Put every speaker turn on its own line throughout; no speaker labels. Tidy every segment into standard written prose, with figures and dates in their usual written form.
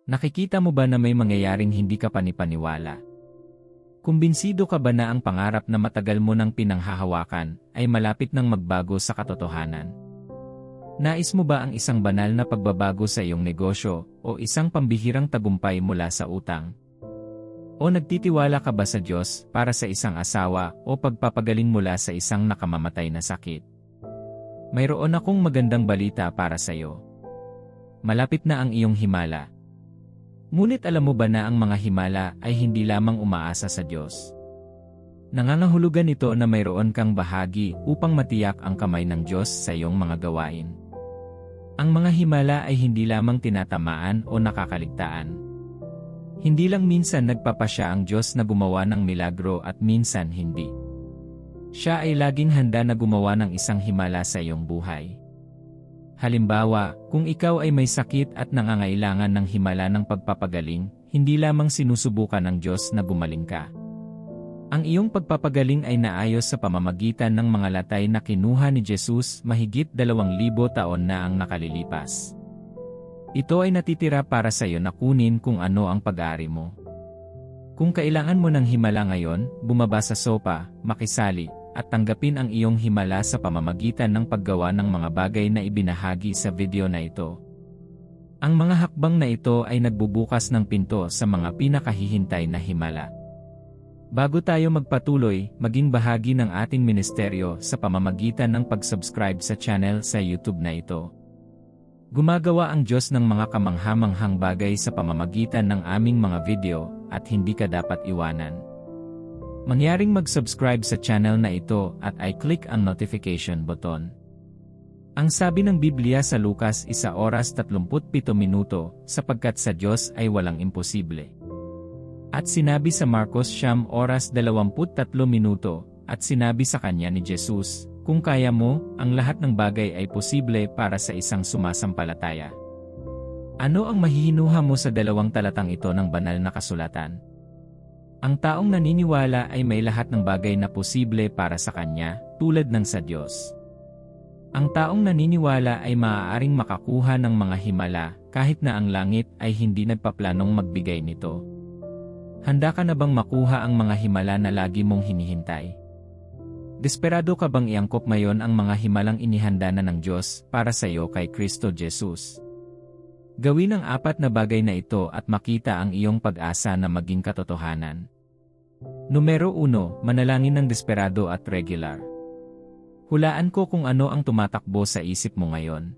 Nakikita mo ba na may mangyayaring hindi ka panipaniwala? Kumbinsido ka ba na ang pangarap na matagal mo nang pinanghahawakan ay malapit nang magbago sa katotohanan? Nais mo ba ang isang banal na pagbabago sa iyong negosyo o isang pambihirang tagumpay mula sa utang? O nagtitiwala ka ba sa Diyos para sa isang asawa o pagpapagaling mula sa isang nakamamatay na sakit? Mayroon akong magandang balita para sa iyo. Malapit na ang iyong himala. Ngunit alam mo ba na ang mga himala ay hindi lamang umaasa sa Diyos? Nangangahulugan ito na mayroon kang bahagi upang matiyak ang kamay ng Diyos sa iyong mga gawain. Ang mga himala ay hindi lamang tinatamaan o nakakaligtaan. Hindi lang minsan nagpapasya ang Diyos na gumawa ng milagro at minsan hindi. Siya ay laging handa na gumawa ng isang himala sa iyong buhay. Halimbawa, kung ikaw ay may sakit at nangangailangan ng himala ng pagpapagaling, hindi lamang sinusubukan ng Diyos na gumaling ka. Ang iyong pagpapagaling ay naayos sa pamamagitan ng mga latay na kinuha ni Jesus mahigit 2,000 taon na ang nakalilipas. Ito ay natitira para sa iyo na kunin kung ano ang pag-aari mo. Kung kailangan mo ng himala ngayon, bumaba sa sopa, makisali, at tanggapin ang iyong himala sa pamamagitan ng paggawa ng mga bagay na ibinahagi sa video na ito. Ang mga hakbang na ito ay nagbubukas ng pinto sa mga pinakahihintay na himala. Bago tayo magpatuloy, maging bahagi ng ating ministeryo sa pamamagitan ng pag-subscribe sa channel sa YouTube na ito. Gumagawa ang Diyos ng mga kamanghamanghang bagay sa pamamagitan ng aming mga video at hindi ka dapat iwanan. Mangyaring mag-subscribe sa channel na ito at i-click ang notification button. Ang sabi ng Biblia sa Lucas 1:37, sapagkat sa Diyos ay walang imposible. At sinabi sa Marcos 9:23, at sinabi sa kanya ni Jesus, kung kaya mo, ang lahat ng bagay ay posible para sa isang sumasampalataya. Ano ang mahihinuha mo sa dalawang talatang ito ng banal na kasulatan? Ang taong naniniwala ay may lahat ng bagay na posible para sa kanya, tulad ng sa Diyos. Ang taong naniniwala ay maaaring makakuha ng mga himala, kahit na ang langit ay hindi nagpaplanong magbigay nito. Handa ka na bang makuha ang mga himala na lagi mong hinihintay? Desperado ka bang iangkop ngayon ang mga himalang inihanda na ng Diyos para sa iyo kay Kristo Jesus? Gawin ang 4 na bagay na ito at makita ang iyong pag-asa na maging katotohanan. Numero 1, manalangin ng desperado at regular. Hulaan ko kung ano ang tumatakbo sa isip mo ngayon.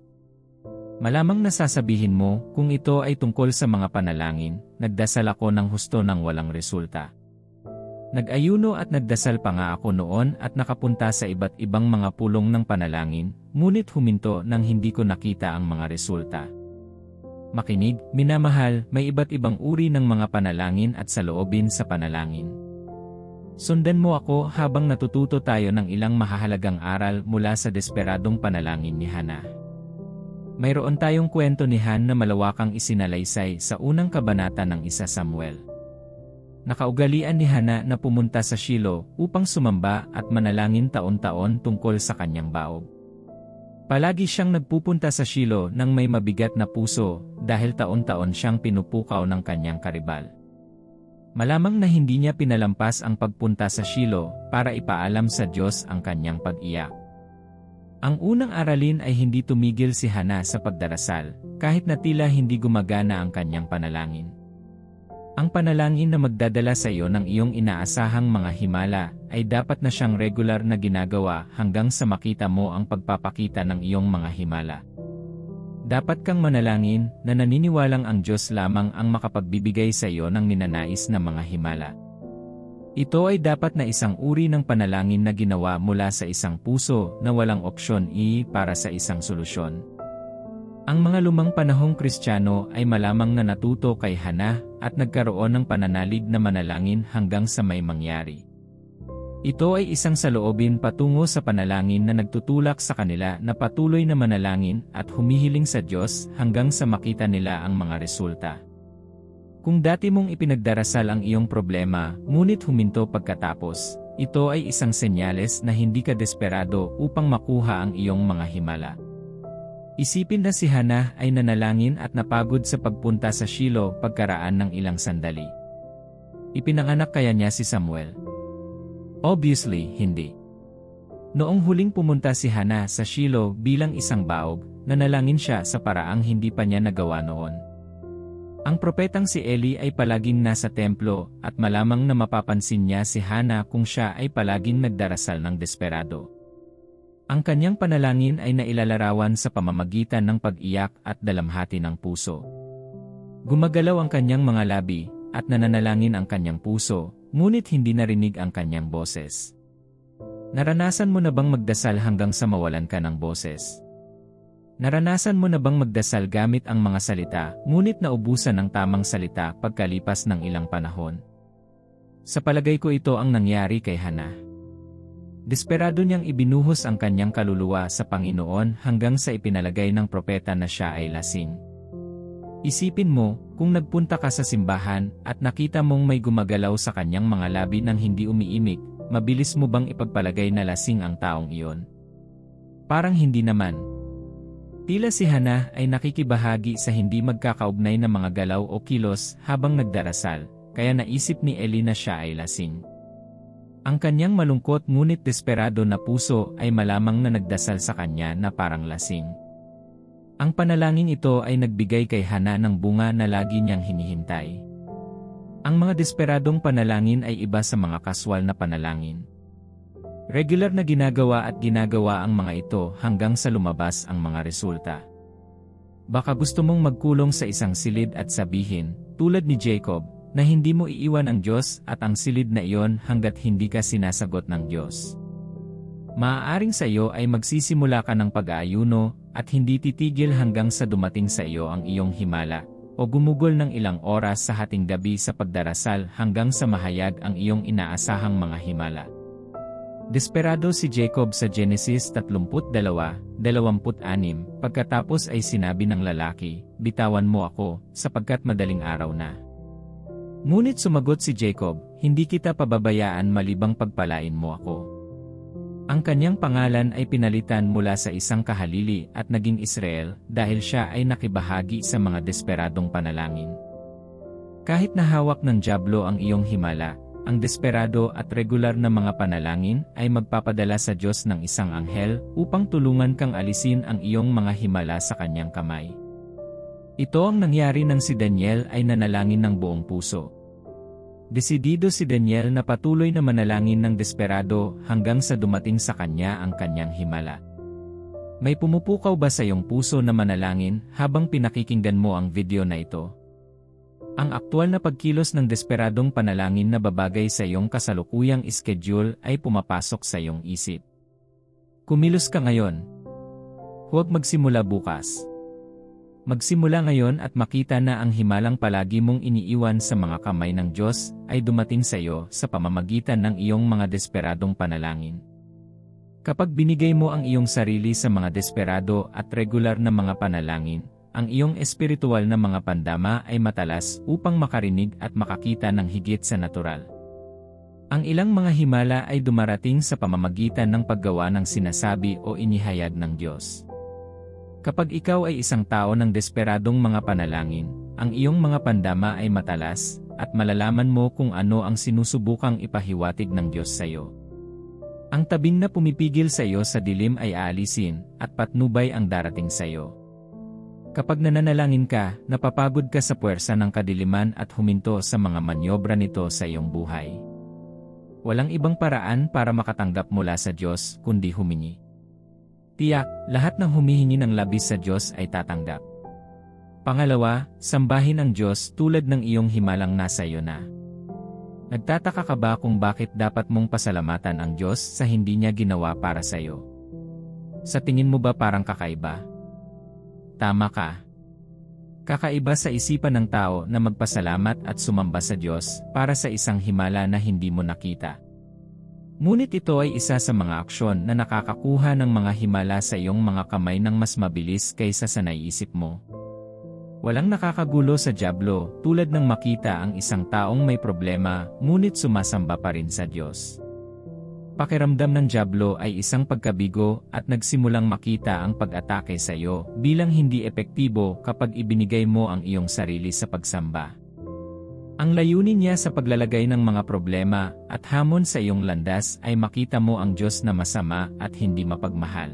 Malamang nasasabihin mo kung ito ay tungkol sa mga panalangin, nagdasal ako ng husto ng walang resulta. Nag-ayuno at nagdasal pa nga ako noon at nakapunta sa iba't ibang mga pulong ng panalangin, ngunit huminto nang hindi ko nakita ang mga resulta. Makinig, minamahal, may iba't ibang uri ng mga panalangin at saloobin sa panalangin. Sundan mo ako habang natututo tayo ng ilang mahahalagang aral mula sa desperadong panalangin ni Hana. Mayroon tayong kwento ni Hana na malawakang isinalaysay sa unang kabanata ng 1 Samuel. Nakaugalian ni Hana na pumunta sa Shilo upang sumamba at manalangin taon-taon tungkol sa kanyang baog. Palagi siyang nagpupunta sa Shilo nang may mabigat na puso dahil taon-taon siyang pinupukaw ng kanyang karibal. Malamang na hindi niya pinalampas ang pagpunta sa Shilo para ipaalam sa Diyos ang kanyang pag-iyak. Ang unang aralin ay hindi tumigil si Hana sa pagdarasal, kahit na tila hindi gumagana ang kanyang panalangin. Ang panalangin na magdadala sa iyo ng iyong inaasahang mga himala ay dapat na siyang regular na ginagawa hanggang sa makita mo ang pagpapakita ng iyong mga himala. Dapat kang manalangin na naniniwalang ang Diyos lamang ang makapagbibigay sa iyo ng ninanais na mga himala. Ito ay dapat na isang uri ng panalangin na ginawa mula sa isang puso na walang opsyon para sa isang solusyon. Ang mga lumang panahong Kristiyano ay malamang na natuto kay Hana at nagkaroon ng pananalig na manalangin hanggang sa may mangyari. Ito ay isang saloobin patungo sa panalangin na nagtutulak sa kanila na patuloy na manalangin at humihiling sa Diyos hanggang sa makita nila ang mga resulta. Kung dati mong ipinagdarasal ang iyong problema, ngunit huminto pagkatapos, ito ay isang senyales na hindi ka desperado upang makuha ang iyong mga himala. Isipin na si Hannah ay nanalangin at napagod sa pagpunta sa Shiloh pagkaraan ng ilang sandali. Ipinanganak kaya niya si Samuel? Obviously, hindi. Noong huling pumunta si Hannah sa Shiloh bilang isang baog, nanalangin siya sa paraang hindi pa niya nagawa noon. Ang propetang si Eli ay palaging nasa templo at malamang na mapapansin niya si Hannah kung siya ay palaging nagdarasal ng desperado. Ang kanyang panalangin ay nailalarawan sa pamamagitan ng pag-iyak at dalamhati ng puso. Gumagalaw ang kanyang mga labi at nananalangin ang kanyang puso, ngunit hindi narinig ang kanyang boses. Naranasan mo na bang magdasal hanggang sa mawalan ka ng boses? Naranasan mo na bang magdasal gamit ang mga salita, ngunit naubusan ng tamang salita pagkalipas ng ilang panahon? Sa palagay ko ito ang nangyari kay Hannah. Desperado niyang ibinuhos ang kanyang kaluluwa sa Panginoon hanggang sa ipinalagay ng propeta na siya ay lasing. Isipin mo, kung nagpunta ka sa simbahan at nakita mong may gumagalaw sa kanyang mga labi nang hindi umiimik, mabilis mo bang ipagpalagay na lasing ang taong iyon? Parang hindi naman. Tila si Hannah ay nakikibahagi sa hindi magkakaugnay na mga galaw o kilos habang nagdarasal, kaya naisip ni Eli na siya ay lasing. Ang kanyang malungkot ngunit desperado na puso ay malamang na nagdasal sa kanya na parang lasing. Ang panalangin ito ay nagbigay kay Hannah ng bunga na lagi niyang hinihintay. Ang mga desperadong panalangin ay iba sa mga kaswal na panalangin. Regular na ginagawa ang mga ito hanggang sa lumabas ang mga resulta. Baka gusto mong magkulong sa isang silid at sabihin, tulad ni Jacob, na hindi mo iiwan ang Diyos at ang silid na iyon hanggat hindi ka sinasagot ng Diyos. Maaaring sa iyo ay magsisimula ka ng pag-aayuno at hindi titigil hanggang sa dumating sa iyo ang iyong himala, o gumugol ng ilang oras sa hating gabi sa pagdarasal hanggang sa mahayag ang iyong inaasahang mga himala. Desperado si Jacob sa Genesis 32:26, pagkatapos ay sinabi ng lalaki, "Bitawan mo ako, sapagkat madaling araw na." Ngunit sumagot si Jacob, "Hindi kita pababayaan malibang pagpalain mo ako." Ang kanyang pangalan ay pinalitan mula sa isang kahalili at naging Israel dahil siya ay nakibahagi sa mga desperadong panalangin. Kahit nahawak ng dyablo ang iyong himala, ang desperado at regular na mga panalangin ay magpapadala sa Diyos ng isang anghel upang tulungan kang alisin ang iyong mga himala sa kanyang kamay. Ito ang nangyari nang si Daniel ay nanalangin ng buong puso. Desidido si Daniel na patuloy na manalangin ng desperado hanggang sa dumating sa kanya ang kanyang himala. May pumupukaw ba sa iyong puso na manalangin habang pinakikinggan mo ang video na ito? Ang aktwal na pagkilos ng desperadong panalangin na babagay sa iyong kasalukuyang schedule ay pumapasok sa iyong isip. Kumilos ka ngayon. Huwag magsimula bukas. Magsimula ngayon at makita na ang himalang palagi mong iniiwan sa mga kamay ng Diyos ay dumating sa iyo sa pamamagitan ng iyong mga desperadong panalangin. Kapag binigay mo ang iyong sarili sa mga desperado at regular na mga panalangin, ang iyong espiritual na mga pandama ay matalas upang makarinig at makakita ng higit sa natural. Ang ilang mga himala ay dumarating sa pamamagitan ng paggawa ng sinasabi o inihayag ng Diyos. Kapag ikaw ay isang tao ng desperadong mga panalangin, ang iyong mga pandama ay matalas, at malalaman mo kung ano ang sinusubukang ipahiwatig ng Diyos sa iyo. Ang tabing na pumipigil sa iyo sa dilim ay aalisin, at patnubay ang darating sa iyo. Kapag nananalangin ka, napapagod ka sa puwersa ng kadiliman at huminto sa mga manyobra nito sa iyong buhay. Walang ibang paraan para makatanggap mula sa Diyos kundi humingi. Tiyak, lahat ng humihingi ng labis sa Diyos ay tatanggap. Pangalawa, sambahin ang Diyos tulad ng iyong himalang nasa iyo na. Nagtataka ka ba kung bakit dapat mong pasalamatan ang Diyos sa hindi niya ginawa para sa iyo? Sa tingin mo ba parang kakaiba? Tama ka. Kakaiba sa isipan ng tao na magpasalamat at sumamba sa Diyos para sa isang himala na hindi mo nakita. Ngunit ito ay isa sa mga aksyon na nakakakuha ng mga himala sa iyong mga kamay ng mas mabilis kaysa sa naiisip mo. Walang nakakagulo sa dyablo tulad ng makita ang isang taong may problema ngunit sumasamba pa rin sa Diyos. pakiramdam ng dyablo ay isang pagkabigo at nagsimulang makita ang pag-atake sa iyo bilang hindi epektibo kapag ibinigay mo ang iyong sarili sa pagsamba. Ang layunin niya sa paglalagay ng mga problema at hamon sa iyong landas ay makita mo ang Diyos na masama at hindi mapagmahal.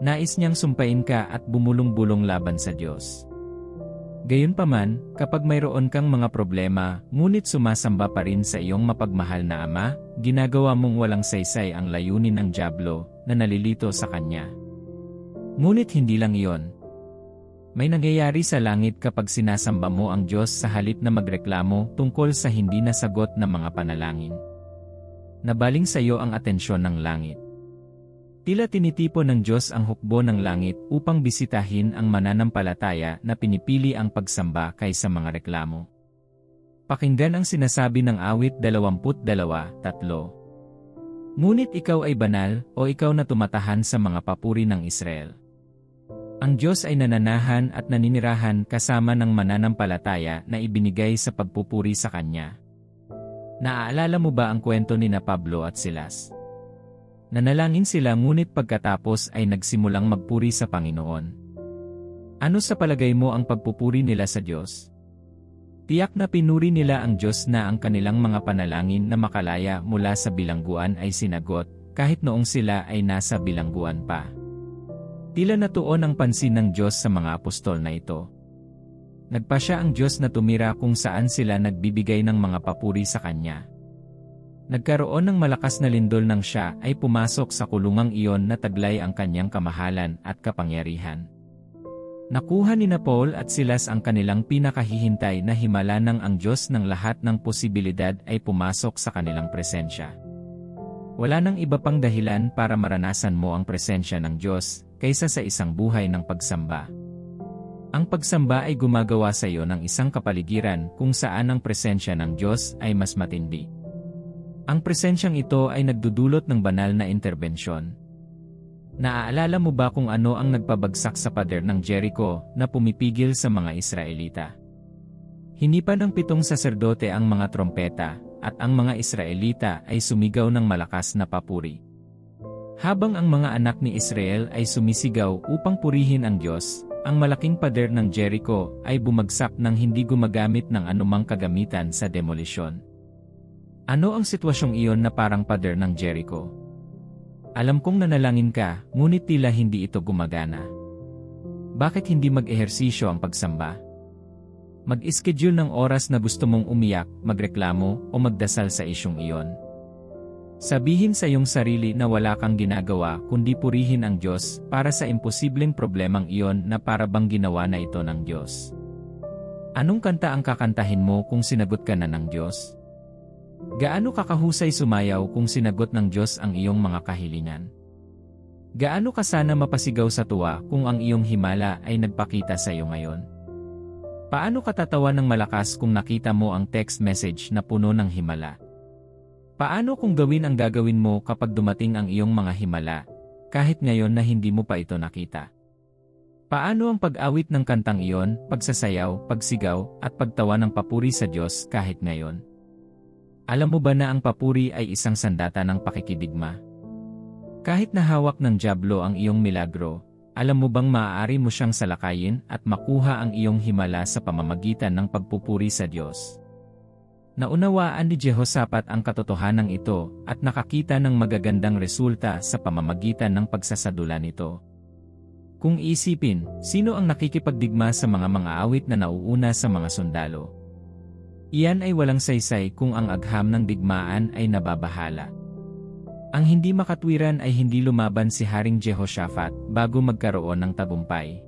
Nais niyang sumpain ka at bumulong-bulong laban sa Diyos. Gayunpaman, kapag mayroon kang mga problema, ngunit sumasamba pa rin sa iyong mapagmahal na Ama, ginagawa mong walang saysay ang layunin ng dyablo na nalilito sa Kanya. Ngunit hindi lang iyon. May nangyayari sa langit kapag sinasamba mo ang Diyos sa halip na magreklamo tungkol sa hindi nasagot na mga panalangin. Nabaling sa iyo ang atensyon ng langit. Tila tinitipon ng Diyos ang hukbo ng langit upang bisitahin ang mananampalataya na pinipili ang pagsamba kaysa mga reklamo. Pakinggan ang sinasabi ng awit 22:3. Ngunit ikaw ay banal, o ikaw na tumatahan sa mga papuri ng Israel. Ang Diyos ay nananahan at naninirahan kasama ng mananampalataya na ibinigay sa pagpupuri sa Kanya. Naaalala mo ba ang kwento ni na Pablo at Silas? Nanalangin sila ngunit pagkatapos ay nagsimulang magpuri sa Panginoon. Ano sa palagay mo ang pagpupuri nila sa Diyos? Tiyak na pinuri nila ang Diyos na ang kanilang mga panalangin na makalaya mula sa bilangguan ay sinagot, kahit noong sila ay nasa bilangguan pa. Tila natuon ang pansin ng Diyos sa mga apostol na ito. Nagpasya ang Diyos na tumira kung saan sila nagbibigay ng mga papuri sa Kanya. Nagkaroon ng malakas na lindol nang siya ay pumasok sa kulungang iyon na taglay ang kanyang kamahalan at kapangyarihan. Nakuha ni na Paul at Silas ang kanilang pinakahihintay na himala nang ang Diyos ng lahat ng posibilidad ay pumasok sa kanilang presensya. Wala nang iba pang dahilan para maranasan mo ang presensya ng Diyos kaysa sa isang buhay ng pagsamba. Ang pagsamba ay gumagawa sa iyo ng isang kapaligiran kung saan ang presensya ng Diyos ay mas matindi. Ang presensyang ito ay nagdudulot ng banal na interbensyon. Naaalala mo ba kung ano ang nagpabagsak sa pader ng Jericho na pumipigil sa mga Israelita? Hinipan ng 7 saserdote ang mga trompeta at ang mga Israelita ay sumigaw ng malakas na papuri. Habang ang mga anak ni Israel ay sumisigaw upang purihin ang Diyos, ang malaking pader ng Jericho ay bumagsak nang hindi gumagamit ng anumang kagamitan sa demolisyon. Ano ang sitwasyong iyon na parang pader ng Jericho? Alam kong nanalangin ka, ngunit tila hindi ito gumagana. Bakit hindi mag-ehersisyo ang pagsamba? Mag-ischedule ng oras na gusto mong umiyak, magreklamo, o magdasal sa isyong iyon. Sabihin sa iyong sarili na wala kang ginagawa kundi purihin ang Diyos para sa imposibleng problemang iyon na para bang ginawa na ito ng Diyos. Anong kanta ang kakantahin mo kung sinagot ka na ng Diyos? Gaano kakahusay sumayaw kung sinagot ng Diyos ang iyong mga kahilingan? Gaano ka sana mapasigaw sa tuwa kung ang iyong himala ay nagpakita sa iyo ngayon? Paano ka tatawa ng malakas kung nakita mo ang text message na puno ng himala? Paano kung gawin ang gagawin mo kapag dumating ang iyong mga himala, kahit ngayon na hindi mo pa ito nakita? Paano ang pag-awit ng kantang iyon, pagsasayaw, pagsigaw, at pagtawa ng papuri sa Diyos kahit ngayon? Alam mo ba na ang papuri ay isang sandata ng pakikidigma? Kahit nahawak ng dyablo ang iyong milagro, alam mo bang maaari mo siyang salakayin at makuha ang iyong himala sa pamamagitan ng pagpupuri sa Diyos? Naunawaan ni Jehoshaphat ang katotohanan ito at nakakita ng magagandang resulta sa pamamagitan ng pagsasadula nito. Kung isipin, sino ang nakikipagdigma sa mga awit na nauuna sa mga sundalo? Iyan ay walang saysay kung ang agham ng digmaan ay nababahala. Ang hindi makatwiran ay hindi lumaban si Haring Jehoshaphat bago magkaroon ng tagumpay.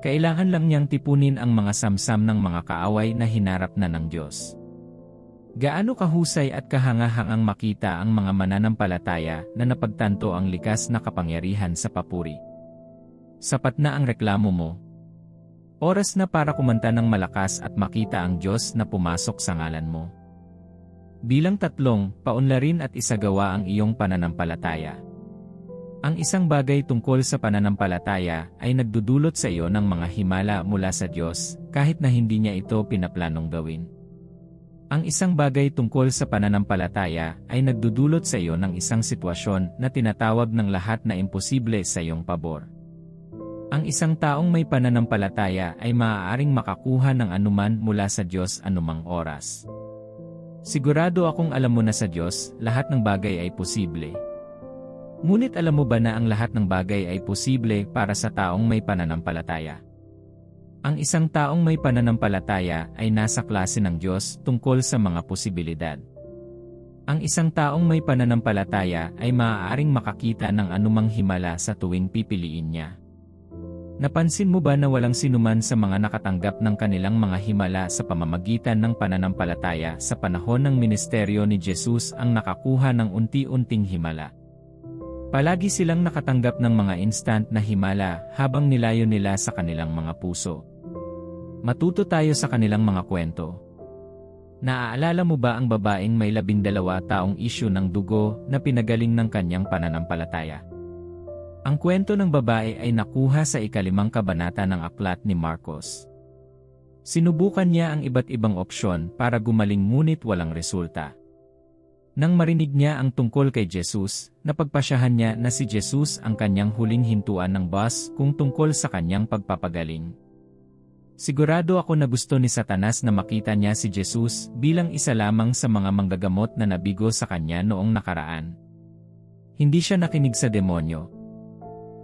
Kailangan lang niyang tipunin ang mga samsam ng mga kaaway na hinarap na ng Diyos. Gaano kahusay at kahangahangang makita ang mga mananampalataya na napagtanto ang likas na kapangyarihan sa papuri. Sapat na ang reklamo mo. Oras na para kumanta ng malakas at makita ang Diyos na pumasok sa ngalan mo. Bilang 3, paunlarin at isagawa ang iyong pananampalataya. Ang isang bagay tungkol sa pananampalataya ay nagdudulot sa iyo ng mga himala mula sa Diyos kahit na hindi niya ito pinaplanong gawin. Ang isang bagay tungkol sa pananampalataya ay nagdudulot sa iyo ng isang sitwasyon na tinatawag ng lahat na imposible sa iyong pabor. Ang isang taong may pananampalataya ay maaaring makakuha ng anuman mula sa Diyos anumang oras. Sigurado akong alam mo na sa Diyos, lahat ng bagay ay posible. Ngunit alam mo ba na ang lahat ng bagay ay posible para sa taong may pananampalataya? Ang isang taong may pananampalataya ay nasa klase ng Diyos tungkol sa mga posibilidad. Ang isang taong may pananampalataya ay maaaring makakita ng anumang himala sa tuwing pipiliin niya. Napansin mo ba na walang sinuman sa mga nakatanggap ng kanilang mga himala sa pamamagitan ng pananampalataya sa panahon ng ministeryo ni Jesus ang nakakuha ng unti-unting himala? Palagi silang nakatanggap ng mga instant na himala habang nilayo nila sa kanilang mga puso. Matuto tayo sa kanilang mga kwento. Naaalala mo ba ang babaeng may 12 taong isyu ng dugo na pinagaling ng kanyang pananampalataya? Ang kwento ng babae ay nakuha sa 5 kabanata ng aklat ni Marcos. Sinubukan niya ang iba't ibang opsyon para gumaling ngunit walang resulta. Nang marinig niya ang tungkol kay Jesus, napagpasyahan niya na si Jesus ang kanyang huling hintuan ng bus kung tungkol sa kanyang pagpapagaling. Sigurado ako na gusto ni Satanas na makita niya si Jesus bilang isa lamang sa mga manggagamot na nabigo sa kanya noong nakaraan. Hindi siya nakinig sa demonyo.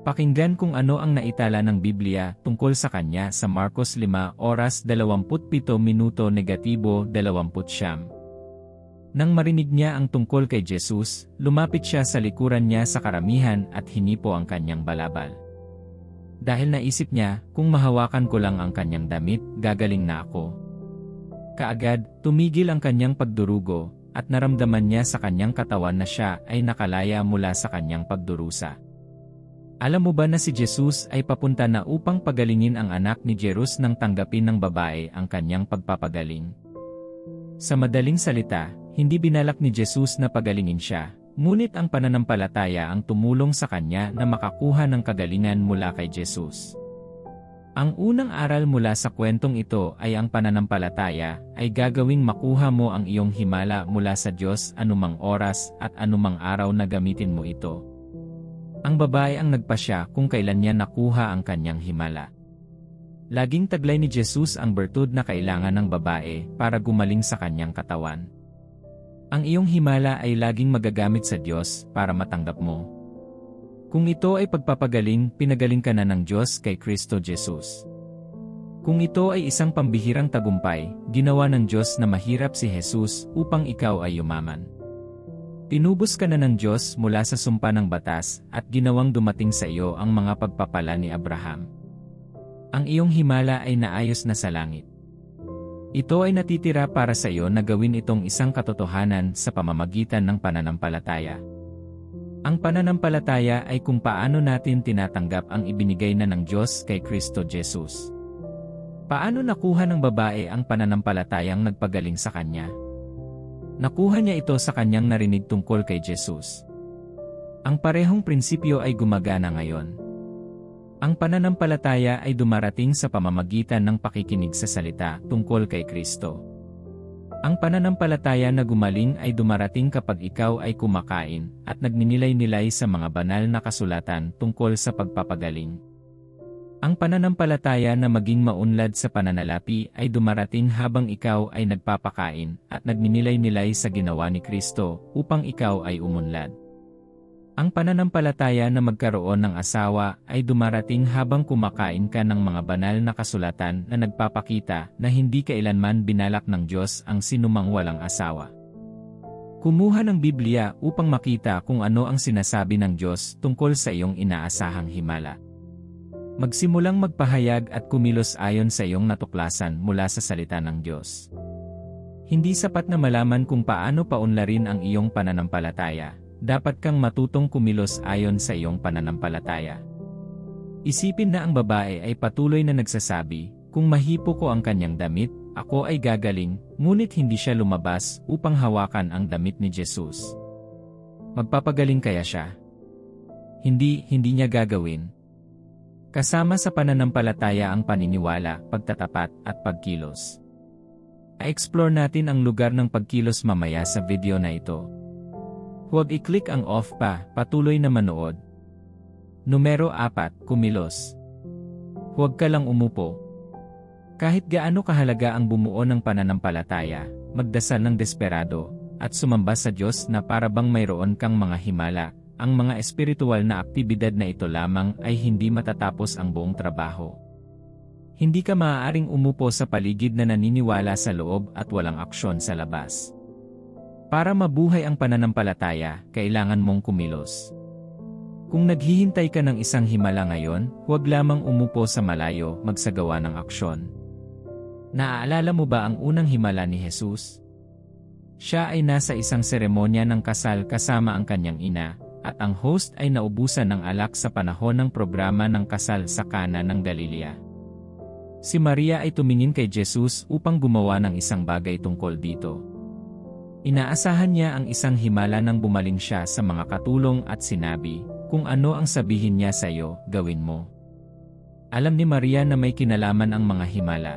Pakinggan kung ano ang naitala ng Biblia tungkol sa kanya sa Marcos 5 oras 27 minuto negatibo 20. Nang marinig niya ang tungkol kay Jesus, lumapit siya sa likuran niya sa karamihan at hinipo ang kanyang balabal. Dahil naisip niya, kung mahawakan ko lang ang kanyang damit, gagaling na ako. Kaagad, tumigil ang kanyang pagdurugo, at naramdaman niya sa kanyang katawan na siya ay nakalaya mula sa kanyang pagdurusa. Alam mo ba na si Jesus ay papunta na upang pagalingin ang anak ni Jairus nang tanggapin ng babae ang kanyang pagpapagaling? Sa madaling salita, hindi binalak ni Jesus na pagalingin siya. Ngunit ang pananampalataya ang tumulong sa kanya na makakuha ng kagalingan mula kay Jesus. Ang unang aral mula sa kwentong ito ay ang pananampalataya ay gagawing makuha mo ang iyong himala mula sa Diyos anumang oras at anumang araw na gamitin mo ito. Ang babae ang nagpasya kung kailan niya nakuha ang kanyang himala. Laging taglay ni Jesus ang bertud na kailangan ng babae para gumaling sa kanyang katawan. Ang iyong himala ay laging magagamit sa Diyos para matanggap mo. Kung ito ay pagpapagaling, pinagaling ka na ng Diyos kay Kristo Jesus. Kung ito ay isang pambihirang tagumpay, ginawa ng Diyos na mahirap si Jesus upang ikaw ay yumaman. Pinubos ka na ng Diyos mula sa sumpa ng batas at ginawang dumating sa iyo ang mga pagpapala ni Abraham. Ang iyong himala ay naayos na sa langit. Ito ay natitira para sa iyo na gawin itong isang katotohanan sa pamamagitan ng pananampalataya. Ang pananampalataya ay kung paano natin tinatanggap ang ibinigay na ng Diyos kay Kristo Jesus. Paano nakuha ng babae ang pananampalatayang nagpagaling sa kanya? Nakuha niya ito sa kanyang narinig tungkol kay Jesus. Ang parehong prinsipyo ay gumagana ngayon. Ang pananampalataya ay dumarating sa pamamagitan ng pakikinig sa salita tungkol kay Kristo. Ang pananampalataya na gumaling ay dumarating kapag ikaw ay kumakain at nagninilay-nilay sa mga banal na kasulatan tungkol sa pagpapagaling. Ang pananampalataya na maging maunlad sa pananalapi ay dumarating habang ikaw ay nagpapakain at nagninilay-nilay sa ginawa ni Kristo upang ikaw ay umunlad. Ang pananampalataya na magkaroon ng asawa ay dumarating habang kumakain ka ng mga banal na kasulatan na nagpapakita na hindi kailanman binalak ng Diyos ang sinumang walang asawa. Kumuha ng Biblia upang makita kung ano ang sinasabi ng Diyos tungkol sa iyong inaasahang himala. Magsimulang magpahayag at kumilos ayon sa iyong natuklasan mula sa salita ng Diyos. Hindi sapat na malaman kung paano paunlarin ang iyong pananampalataya. Dapat kang matutong kumilos ayon sa iyong pananampalataya. Isipin na ang babae ay patuloy na nagsasabi, kung mahipo ko ang kanyang damit, ako ay gagaling, ngunit hindi siya lumabas upang hawakan ang damit ni Jesus. Magpapagaling kaya siya? Hindi niya gagawin. Kasama sa pananampalataya ang paniniwala, pagtatapat, at pagkilos. I-explore natin ang lugar ng pagkilos mamaya sa video na ito. Huwag i-click ang off pa, patuloy na manood. Numero 4, kumilos. Huwag ka lang umupo. Kahit gaano kahalaga ang bumuo ng pananampalataya, magdasal ng desperado, at sumamba sa Diyos na para bang mayroon kang mga himala, ang mga espiritual na aktibidad na ito lamang ay hindi matatapos ang buong trabaho. Hindi ka maaaring umupo sa paligid na naniniwala sa loob at walang aksyon sa labas. Para mabuhay ang pananampalataya, kailangan mong kumilos. Kung naghihintay ka ng isang himala ngayon, huwag lamang umupo sa malayo, magsagawa ng aksyon. Naaalala mo ba ang unang himala ni Jesus? Siya ay nasa isang seremonya ng kasal kasama ang kanyang ina, at ang host ay naubusan ng alak sa panahon ng programa ng kasal sa Cana ng Galilea. Si Maria ay tumingin kay Jesus upang gumawa ng isang bagay tungkol dito. Inaasahan niya ang isang himala nang bumaling siya sa mga katulong at sinabi, "Kung ano ang sabihin niya sa iyo, gawin mo." Alam ni Maria na may kinalaman ang mga himala.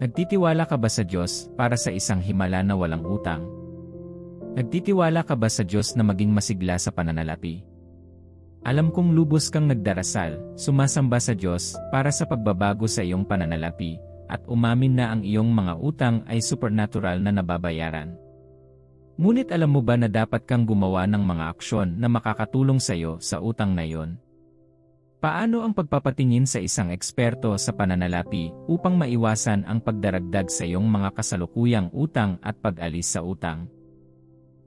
Nagtitiwala ka ba sa Diyos para sa isang himala na walang utang? Nagtitiwala ka ba sa Diyos na maging masigla sa pananalapi? Alam kong lubos kang nagdarasal, sumasamba sa Diyos para sa pagbabago sa iyong pananalapi, at umamin na ang iyong mga utang ay supernatural na nababayaran. Ngunit alam mo ba na dapat kang gumawa ng mga aksyon na makakatulong sa iyo sa utang na iyon? Paano ang pagpapatingin sa isang eksperto sa pananalapi upang maiwasan ang pagdaragdag sa iyong mga kasalukuyang utang at pag-alis sa utang?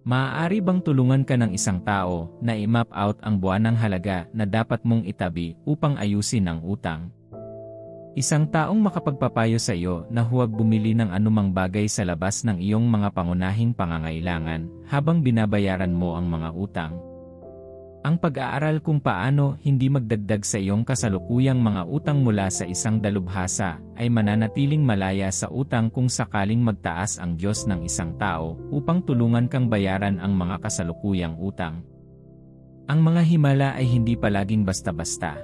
Maaari bang tulungan ka ng isang tao na i-map out ang buwanang halaga na dapat mong itabi upang ayusin ang utang? Isang taong makapagpapayo sa iyo na huwag bumili ng anumang bagay sa labas ng iyong mga pangunahing pangangailangan habang binabayaran mo ang mga utang. Ang pag-aaral kung paano hindi magdagdag sa iyong kasalukuyang mga utang mula sa isang dalubhasa ay mananatiling malaya sa utang kung sakaling magtaas ang Diyos ng isang tao upang tulungan kang bayaran ang mga kasalukuyang utang. Ang mga himala ay hindi palaging basta-basta.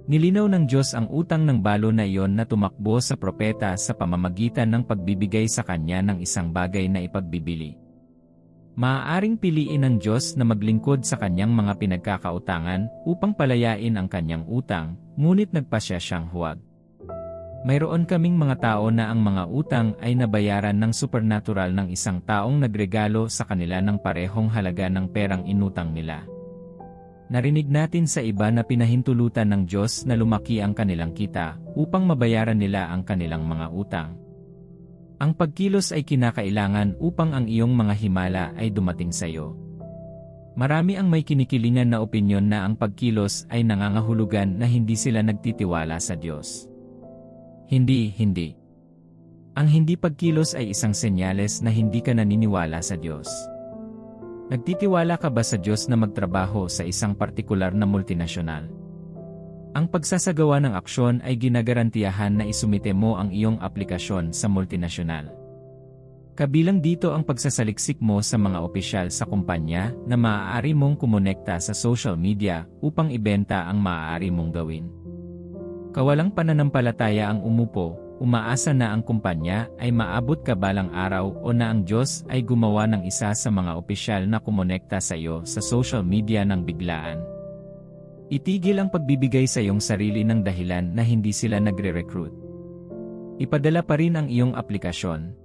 Nilinaw ng Diyos ang utang ng balo na iyon na tumakbo sa propeta sa pamamagitan ng pagbibigay sa kanya ng isang bagay na ipagbibili. Maaaring piliin ng Diyos na maglingkod sa kanyang mga pinagkakautangan upang palayain ang kanyang utang, ngunit nagpasya siyang huwag. Mayroon kaming mga tao na ang mga utang ay nabayaran ng supernatural ng isang taong nagregalo sa kanila ng parehong halaga ng perang inutang nila. Narinig natin sa iba na pinahintulutan ng Diyos na lumaki ang kanilang kita upang mabayaran nila ang kanilang mga utang. Ang pagkilos ay kinakailangan upang ang iyong mga himala ay dumating sa iyo. Marami ang may kinikilingan na opinyon na ang pagkilos ay nangangahulugan na hindi sila nagtitiwala sa Diyos. Hindi. Ang hindi pagkilos ay isang senyales na hindi ka naniniwala sa Diyos. Nagtitiwala ka ba sa Diyos na magtrabaho sa isang partikular na multinasyonal? Ang pagsasagawa ng aksyon ay ginagarantiyahan na isumite mo ang iyong aplikasyon sa multinasyonal. Kabilang dito ang pagsasaliksik mo sa mga opisyal sa kumpanya na maaari mong kumonekta sa social media upang ibenta ang maaari mong gawin. Kawalang pananampalataya ang umupo, umaasa na ang kumpanya ay maabot kabalang araw o na ang Diyos ay gumawa ng isa sa mga opisyal na kumonekta sa iyo sa social media ng biglaan. Itigil ang pagbibigay sa iyong sarili ng dahilan na hindi sila nagre-recruit. Ipadala pa rin ang iyong aplikasyon.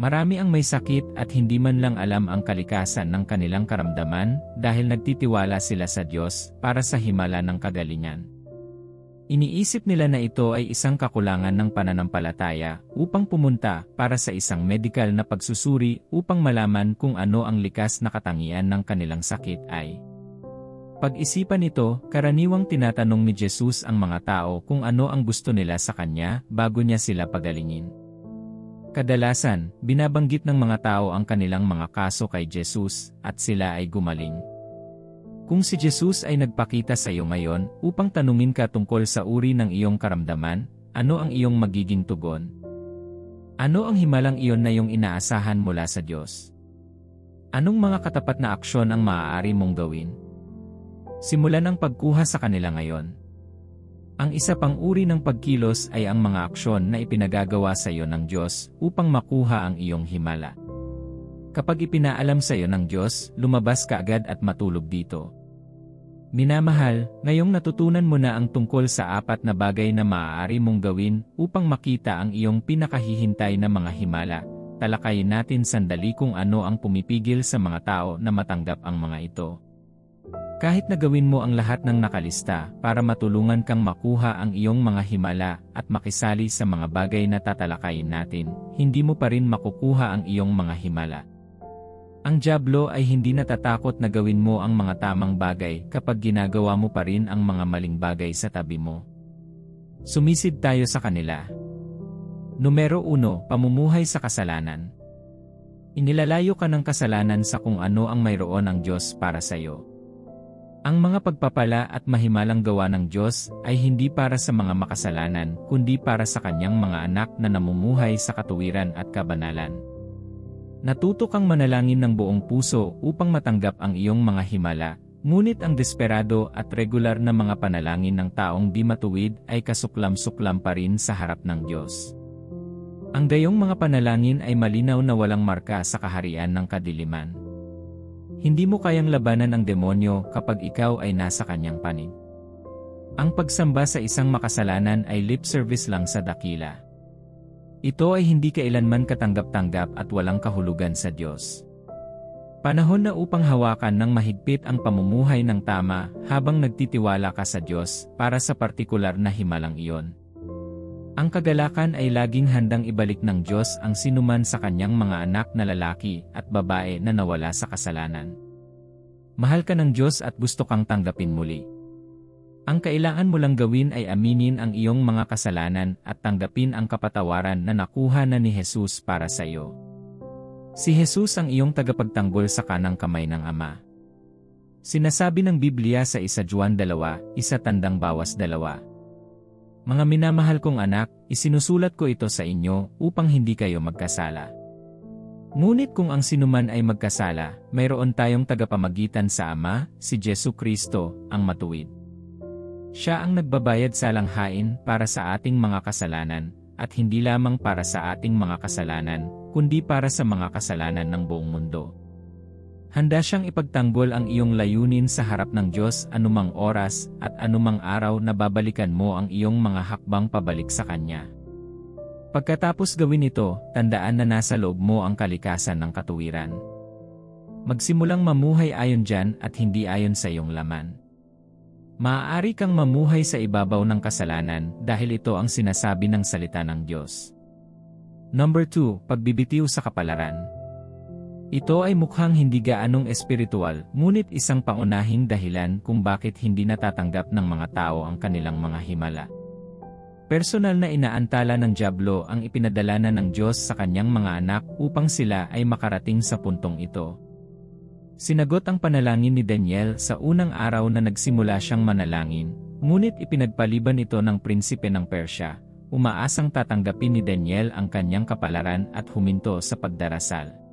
Marami ang may sakit at hindi man lang alam ang kalikasan ng kanilang karamdaman dahil nagtitiwala sila sa Diyos para sa himala ng kagalingan. Iniisip nila na ito ay isang kakulangan ng pananampalataya upang pumunta para sa isang medikal na pagsusuri upang malaman kung ano ang likas na katangian ng kanilang sakit ay. Pag-isipan nito, karaniwang tinatanong ni Jesus ang mga tao kung ano ang gusto nila sa kanya bago niya sila pagalingin. Kadalasan, binabanggit ng mga tao ang kanilang mga kaso kay Jesus at sila ay gumaling. Kung si Jesus ay nagpakita sa iyo ngayon upang tanungin ka tungkol sa uri ng iyong karamdaman, ano ang iyong magiging tugon? Ano ang himalang iyon na iyong inaasahan mula sa Diyos? Anong mga katapat na aksyon ang maaari mong gawin? Simulan ang pagkuha sa kanila ngayon. Ang isa pang uri ng pagkilos ay ang mga aksyon na ipinagagawa sa iyo ng Diyos upang makuha ang iyong himala. Kapag ipinaalam sa iyo ng Diyos, lumabas ka agad at matulog dito. Minamahal, ngayong natutunan mo na ang tungkol sa 4 na bagay na maaari mong gawin upang makita ang iyong pinakahihintay na mga himala, talakayin natin sandali kung ano ang pumipigil sa mga tao na matanggap ang mga ito. Kahit na gawin mo ang lahat ng nakalista para matulungan kang makuha ang iyong mga himala at makisali sa mga bagay na tatalakayin natin, hindi mo pa rin makukuha ang iyong mga himala. Ang dyablo ay hindi natatakot na gawin mo ang mga tamang bagay kapag ginagawa mo pa rin ang mga maling bagay sa tabi mo. Sumisid tayo sa kanila. Numero 1, pamumuhay sa kasalanan. Inilalayo ka ng kasalanan sa kung ano ang mayroon ng Diyos para sa iyo. Ang mga pagpapala at mahimalang gawa ng Diyos ay hindi para sa mga makasalanan, kundi para sa kanyang mga anak na namumuhay sa katuwiran at kabanalan. Natuto kang manalangin ng buong puso upang matanggap ang iyong mga himala, ngunit ang desperado at regular na mga panalangin ng taong di matuwid ay kasuklam-suklam pa rin sa harap ng Diyos. Ang gayong mga panalangin ay malinaw na walang marka sa kaharian ng kadiliman. Hindi mo kayang labanan ang demonyo kapag ikaw ay nasa kanyang panig. Ang pagsamba sa isang makasalanan ay lip service lang sa dakila. Ito ay hindi kailanman katanggap-tanggap at walang kahulugan sa Diyos. Panahon na upang hawakan ng mahigpit ang pamumuhay ng tama habang nagtitiwala ka sa Diyos para sa partikular na himalang iyon. Ang kagalakan ay laging handang ibalik ng Diyos ang sinuman sa kanyang mga anak na lalaki at babae na nawala sa kasalanan. Mahal ka ng Diyos at gusto kang tanggapin muli. Ang kailangan mo lang gawin ay aminin ang iyong mga kasalanan at tanggapin ang kapatawaran na nakuha na ni Jesus para sa iyo. Si Jesus ang iyong tagapagtanggol sa kanang kamay ng Ama. Sinasabi ng Biblia sa 1 Juan 2, 1:2. Mga minamahal kong anak, isinusulat ko ito sa inyo upang hindi kayo magkasala. Ngunit kung ang sinuman ay magkasala, mayroon tayong tagapamagitan sa Ama, si Jesucristo, ang matuwid. Siya ang nagbabayad sa langhain para sa ating mga kasalanan, at hindi lamang para sa ating mga kasalanan, kundi para sa mga kasalanan ng buong mundo. Handa siyang ipagtanggol ang iyong layunin sa harap ng Diyos anumang oras at anumang araw na babalikan mo ang iyong mga hakbang pabalik sa Kanya. Pagkatapos gawin ito, tandaan na nasa loob mo ang kalikasan ng katuwiran. Magsimulang mamuhay ayon diyan at hindi ayon sa iyong laman. Maaari kang mamuhay sa ibabaw ng kasalanan dahil ito ang sinasabi ng salita ng Diyos. Number 2, pagbibitiw sa kapalaran. Ito ay mukhang hindi gaanong espiritual, ngunit isang pangunahing dahilan kung bakit hindi natatanggap ng mga tao ang kanilang mga himala. Personal na inaantala ng dyablo ang ipinadala na ng Diyos sa kanyang mga anak upang sila ay makarating sa puntong ito. Sinagot ang panalangin ni Daniel sa unang araw na nagsimula siyang manalangin, ngunit ipinagpaliban ito ng prinsipe ng Persya, umaasang tatanggapin ni Daniel ang kanyang kapalaran at huminto sa pagdarasal.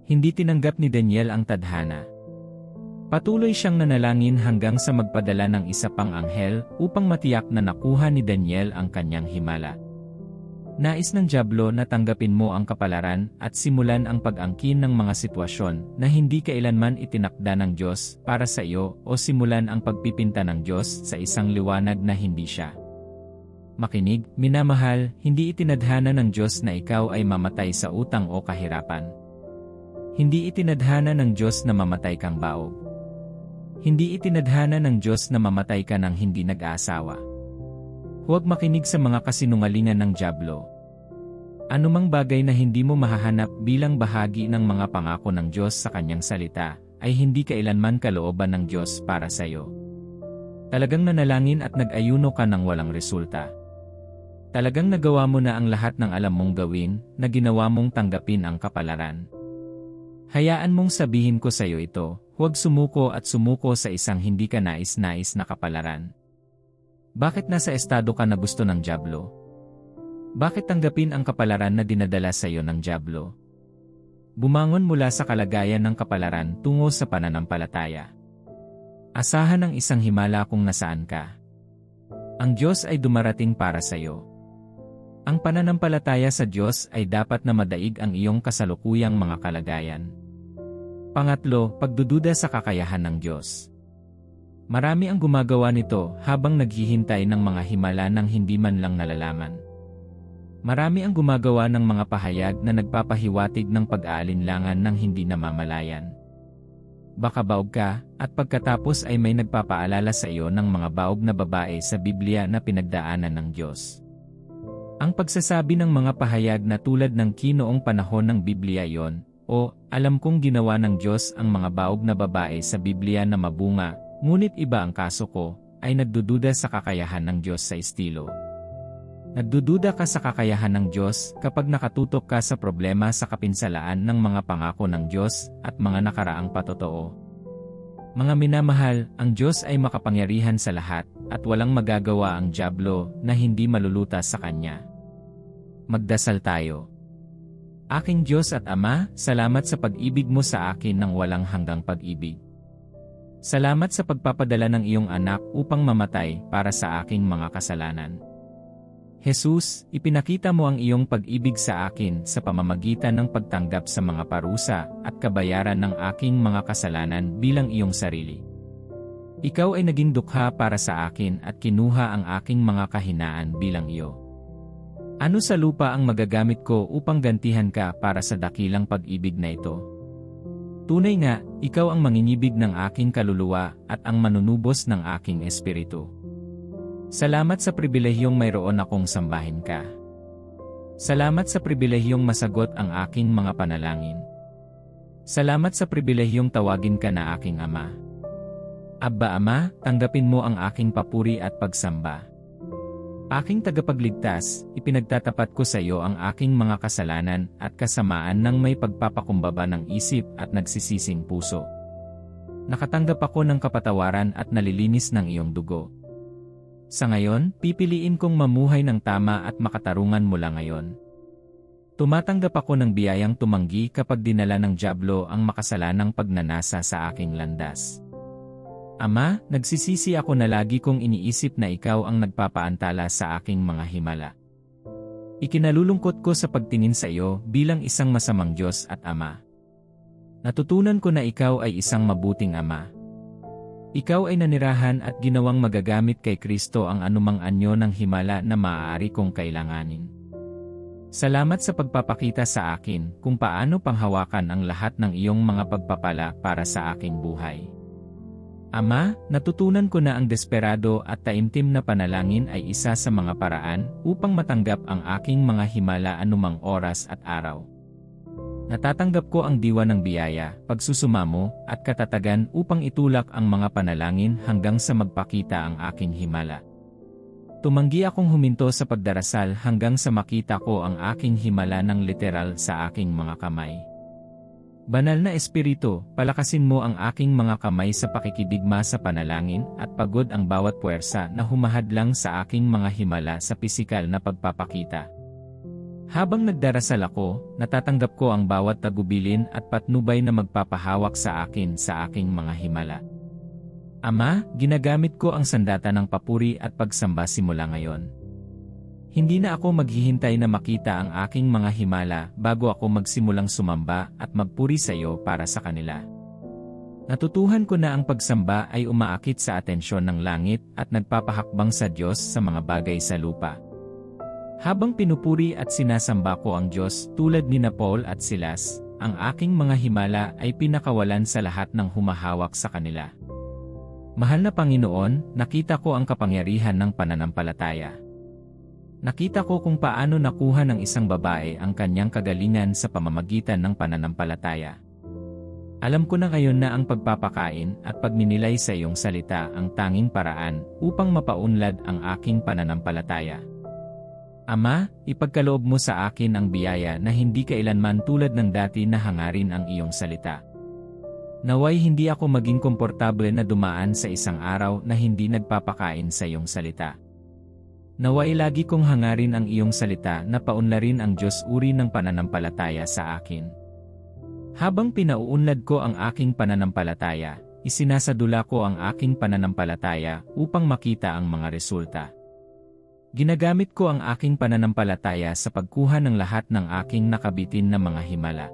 Hindi tinanggap ni Daniel ang tadhana. Patuloy siyang nanalangin hanggang sa magpadala ng isa pang anghel upang matiyak na nakuha ni Daniel ang kanyang himala. Nais ng dyablo na tanggapin mo ang kapalaran at simulan ang pag-angkin ng mga sitwasyon na hindi kailanman itinakda ng Diyos para sa iyo o simulan ang pagpipinta ng Diyos sa isang liwanag na hindi siya. Makinig, minamahal, hindi itinadhana ng Diyos na ikaw ay mamatay sa utang o kahirapan. Hindi itinadhana ng Diyos na mamatay kang baog. Hindi itinadhana ng Diyos na mamatay ka ng hindi nag-aasawa. Huwag makinig sa mga kasinungalingan ng dyablo. Anumang bagay na hindi mo mahahanap bilang bahagi ng mga pangako ng Diyos sa kanyang salita, ay hindi kailanman kalooban ng Diyos para sa iyo. Talagang nanalangin at nag-ayuno ka ng walang resulta. Talagang nagawa mo na ang lahat ng alam mong gawin, na ginawa mong tanggapin ang kapalaran. Hayaan mong sabihin ko sa iyo ito, huwag sumuko at sumuko sa isang hindi ka nais-nais na kapalaran. Bakit nasa estado ka na gusto ng dyablo? Bakit tanggapin ang kapalaran na dinadala sa iyo ng dyablo? Bumangon mula sa kalagayan ng kapalaran tungo sa pananampalataya. Asahan ang isang himala kung nasaan ka. Ang Diyos ay dumarating para sa iyo. Ang pananampalataya sa Diyos ay dapat na madaig ang iyong kasalukuyang mga kalagayan. Pangatlo, pagdududa sa kakayahan ng Diyos. Marami ang gumagawa nito habang naghihintay ng mga himala ng hindi man lang nalalaman. Marami ang gumagawa ng mga pahayag na nagpapahiwatig ng pag-aalinlangan ng hindi namamalayan. Baka baog ka, at pagkatapos ay may nagpapaalala sa iyo ng mga baog na babae sa Biblia na pinagdaanan ng Diyos. Ang pagsasabi ng mga pahayag na tulad ng kinoong panahon ng Biblia iyon, o alam kong ginawa ng Diyos ang mga baog na babae sa Biblia na mabunga, ngunit iba ang kaso ko, ay nagdududa sa kakayahan ng Diyos sa estilo. Nagdududa ka sa kakayahan ng Diyos kapag nakatutok ka sa problema sa kapinsalaan ng mga pangako ng Diyos at mga nakaraang patotoo. Mga minamahal, ang Diyos ay makapangyarihan sa lahat at walang magagawa ang dyablo na hindi malulutas sa Kanya. Magdasal tayo. Aking Diyos at Ama, salamat sa pag-ibig mo sa akin ng walang hanggang pag-ibig. Salamat sa pagpapadala ng iyong anak upang mamatay para sa aking mga kasalanan. Jesus, ipinakita mo ang iyong pag-ibig sa akin sa pamamagitan ng pagtanggap sa mga parusa at kabayaran ng aking mga kasalanan bilang iyong sarili. Ikaw ay naging dukha para sa akin at kinuha ang aking mga kahinaan bilang iyo. Ano sa lupa ang magagamit ko upang gantihan ka para sa dakilang pag-ibig na ito? Tunay nga, ikaw ang manginibig ng aking kaluluwa at ang manunubos ng aking espiritu. Salamat sa pribilehiyong mayroon akong sambahin ka. Salamat sa pribilehiyong masagot ang aking mga panalangin. Salamat sa pribilehiyong tawagin ka na aking Ama. Abba Ama, tanggapin mo ang aking papuri at pagsamba. Aking tagapagligtas, ipinagtatapat ko sa iyo ang aking mga kasalanan at kasamaan ng may pagpapakumbaba ng isip at nagsisising puso. Nakatanggap ako ng kapatawaran at nalilinis ng iyong dugo. Sa ngayon, pipiliin kong mamuhay ng tama at makatarungan mula ngayon. Tumatanggap ako ng biyayang tumanggi kapag dinala ng dyablo ang makasalanang pagnanasa sa aking landas. Ama, nagsisisi ako na lagi kong iniisip na ikaw ang nagpapaantala sa aking mga himala. Ikinalulungkot ko sa pagtingin sa iyo bilang isang masamang Diyos at Ama. Natutunan ko na ikaw ay isang mabuting Ama. Ikaw ay nanirahan at ginawang magagamit kay Kristo ang anumang anyo ng himala na maaari kong kailanganin. Salamat sa pagpapakita sa akin kung paano panghawakan ang lahat ng iyong mga pagpapala para sa aking buhay. Ama, natutunan ko na ang desperado at taimtim na panalangin ay isa sa mga paraan upang matanggap ang aking mga himala anumang oras at araw. Natatanggap ko ang diwa ng biyaya, pagsusumamo, at katatagan upang itulak ang mga panalangin hanggang sa magpakita ang aking himala. Tumanggi akong huminto sa pagdarasal hanggang sa makita ko ang aking himala ng literal sa aking mga kamay. Banal na Espiritu, palakasin mo ang aking mga kamay sa pakikidigma sa panalangin at pagod ang bawat puwersa na humahadlang sa aking mga himala sa pisikal na pagpapakita. Habang nagdarasal ako, natatanggap ko ang bawat tagubilin at patnubay na magpapahawak sa akin sa aking mga himala. Ama, ginagamit ko ang sandata ng papuri at pagsamba simula ngayon. Hindi na ako maghihintay na makita ang aking mga himala bago ako magsimulang sumamba at magpuri sa iyo para sa kanila. Natutuhan ko na ang pagsamba ay umaakit sa atensyon ng langit at nagpapahakbang sa Diyos sa mga bagay sa lupa. Habang pinupuri at sinasamba ko ang Diyos tulad ni Paul at Silas, ang aking mga himala ay pinakawalan sa lahat ng humahawak sa kanila. Mahal na Panginoon, nakita ko ang kapangyarihan ng pananampalataya. Nakita ko kung paano nakuha ng isang babae ang kanyang kagalingan sa pamamagitan ng pananampalataya. Alam ko na ngayon na ang pagpapakain at pagninilay sa iyong salita ang tanging paraan upang mapaunlad ang aking pananampalataya. Ama, ipagkaloob mo sa akin ang biyaya na hindi kailanman tulad ng dati na hangarin ang iyong salita. Naway hindi ako maging komportable na dumaan sa isang araw na hindi nagpapakain sa iyong salita. Naway lagi kong hangarin ang iyong salita na paunlarin ang Diyos uri ng pananampalataya sa akin. Habang pinauunlad ko ang aking pananampalataya, isinasadula ko ang aking pananampalataya upang makita ang mga resulta. Ginagamit ko ang aking pananampalataya sa pagkuha ng lahat ng aking nakabitin na mga himala.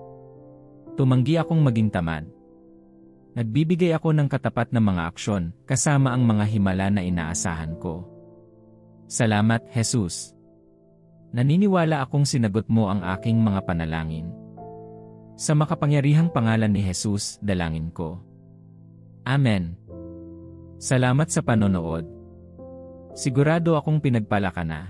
Tumanggi akong maging tamad. Nagbibigay ako ng katapat na mga aksyon, kasama ang mga himala na inaasahan ko. Salamat, Jesus. Naniniwala akong sinagot mo ang aking mga panalangin. Sa makapangyarihang pangalan ni Jesus, dalangin ko. Amen. Salamat sa panonood. Sigurado akong pinagpala ka na.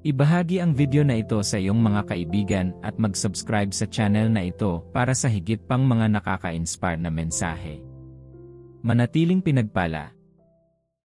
Ibahagi ang video na ito sa iyong mga kaibigan at mag-subscribe sa channel na ito para sa higit pang mga nakaka-inspire na mensahe. Manatiling pinagpala.